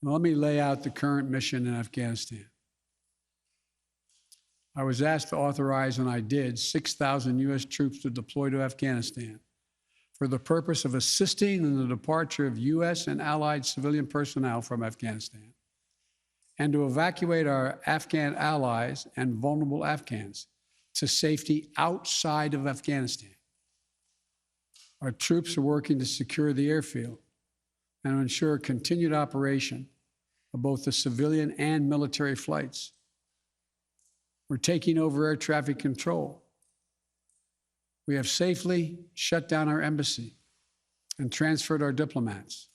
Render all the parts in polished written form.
Let me lay out the current mission in Afghanistan. I was asked to authorize, and I did, 6,000 U.S. troops to deploy to Afghanistan for the purpose of assisting in the departure of U.S. and allied civilian personnel from Afghanistan and to evacuate our Afghan allies and vulnerable Afghans to safety outside of Afghanistan. Our troops are working to secure the airfield and to ensure continued operation of both the civilian and military flights. We're taking over air traffic control. We have safely shut down our embassy and transferred our diplomats.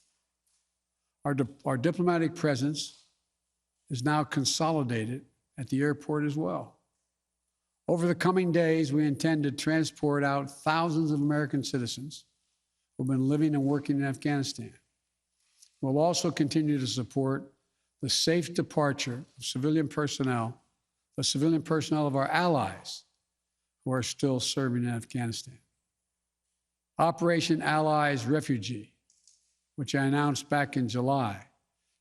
Our diplomatic presence is now consolidated at the airport as well. Over the coming days, we intend to transport out thousands of American citizens who've been living and working in Afghanistan. We'll also continue to support the safe departure of civilian personnel, the civilian personnel of our allies who are still serving in Afghanistan. Operation Allies Refugee, which I announced back in July,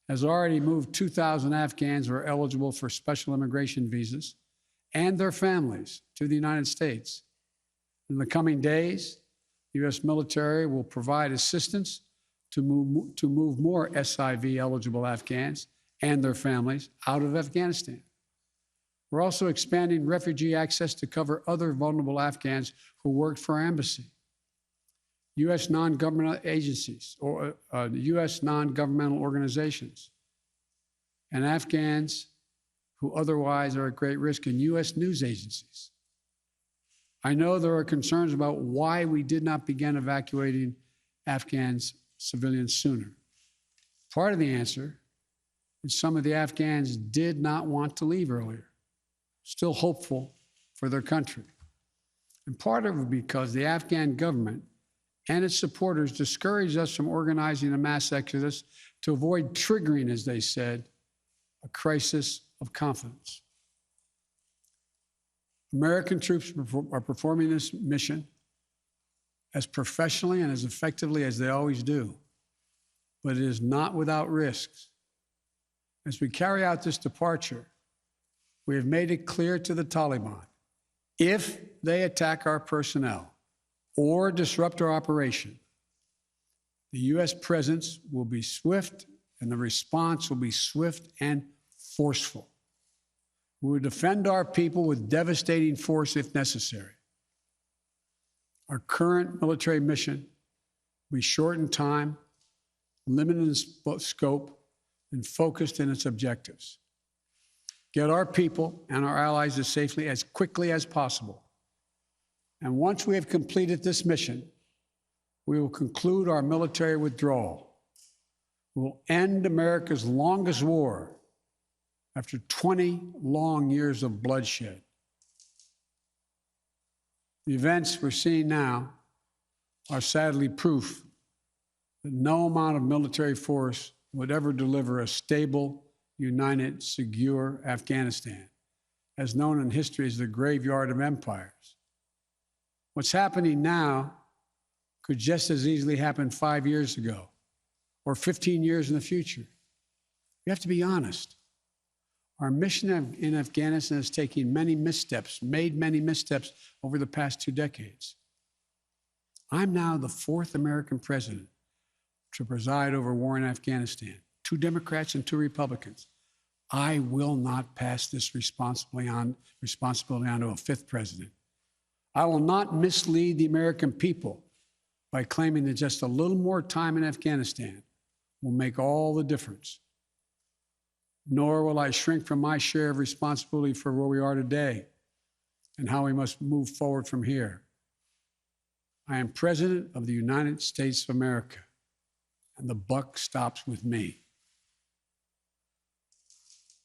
has already moved 2,000 Afghans who are eligible for special immigration visas and their families to the United States. In the coming days, the U.S. military will provide assistance to move more SIV-eligible Afghans and their families out of Afghanistan. We're also expanding refugee access to cover other vulnerable Afghans who worked for our embassy, U.S. non-governmental agencies, or U.S. non-governmental organizations, and Afghans who otherwise are at great risk, in U.S. news agencies. I know there are concerns about why we did not begin evacuating Afghans civilians sooner. Part of the answer is some of the Afghans did not want to leave earlier, still hopeful for their country. And part of it because the Afghan government and its supporters discouraged us from organizing a mass exodus to avoid triggering, as they said, a crisis of confidence. American troops are performing this mission as professionally and as effectively as they always do, but it is not without risks. As we carry out this departure, we have made it clear to the Taliban, if they attack our personnel or disrupt our operation, the U.S. presence will be swift and the response will be swift and forceful. We will defend our people with devastating force if necessary. Our current military mission will be short in time, limited in scope, and focused in its objectives. Get our people and our allies as safely as quickly as possible. And once we have completed this mission, we will conclude our military withdrawal. We will end America's longest war after 20 long years of bloodshed. The events we're seeing now are sadly proof that no amount of military force would ever deliver a stable, united, secure Afghanistan, as known in history as the graveyard of empires. What's happening now could just as easily happen 5 years ago or 15 years in the future. We have to be honest. Our mission in Afghanistan is taking many missteps, made many missteps over the past 2 decades. I'm now the 4th American president to preside over war in Afghanistan, 2 Democrats and 2 Republicans. I will not pass this responsibility on to a 5th president. I will not mislead the American people by claiming that just a little more time in Afghanistan will make all the difference. Nor will I shrink from my share of responsibility for where we are today and how we must move forward from here. I am President of the United States of America, and the buck stops with me.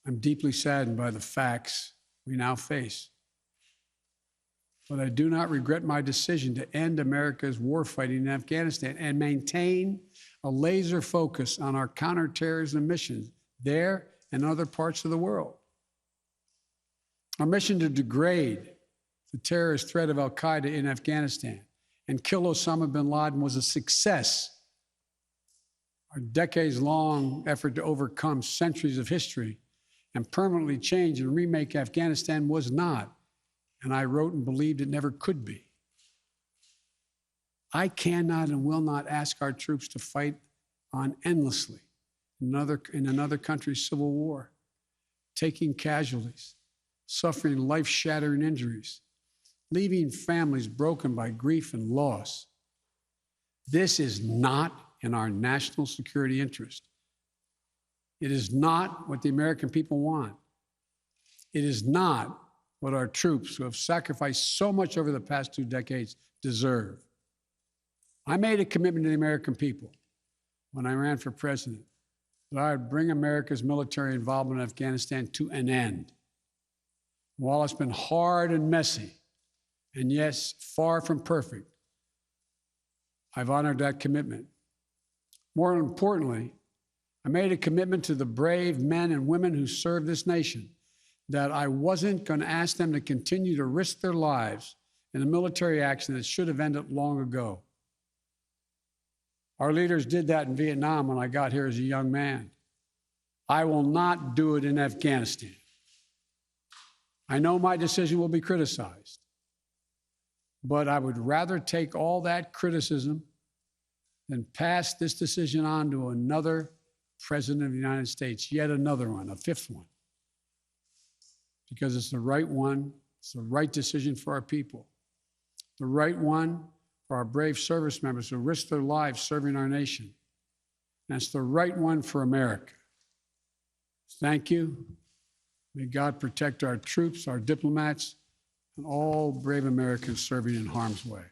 I'm deeply saddened by the facts we now face, but I do not regret my decision to end America's warfighting in Afghanistan and maintain a laser focus on our counter-terrorism missions there and other parts of the world. Our mission to degrade the terrorist threat of al-Qaeda in Afghanistan and kill Osama bin Laden was a success. Our decades-long effort to overcome centuries of history and permanently change and remake Afghanistan was not, and I wrote and believed it never could be. I cannot and will not ask our troops to fight on endlessly in another country's civil war, taking casualties, suffering life-shattering injuries, leaving families broken by grief and loss. This is not in our national security interest. It is not what the American people want. It is not what our troops, who have sacrificed so much over the past 2 decades, deserve. I made a commitment to the American people when I ran for president that I would bring America's military involvement in Afghanistan to an end. While it's been hard and messy, and yes, far from perfect, I've honored that commitment. More importantly, I made a commitment to the brave men and women who serve this nation that I wasn't going to ask them to continue to risk their lives in a military action that should have ended long ago. Our leaders did that in Vietnam when I got here as a young man. I will not do it in Afghanistan. I know my decision will be criticized, but I would rather take all that criticism than pass this decision on to another president of the United States, yet another one, a 5th one, because it's the right one, it's the right decision for our people, the right one for our brave service members who risk their lives serving our nation, and it's the right one for America. Thank you. May God protect our troops, our diplomats, and all brave Americans serving in harm's way.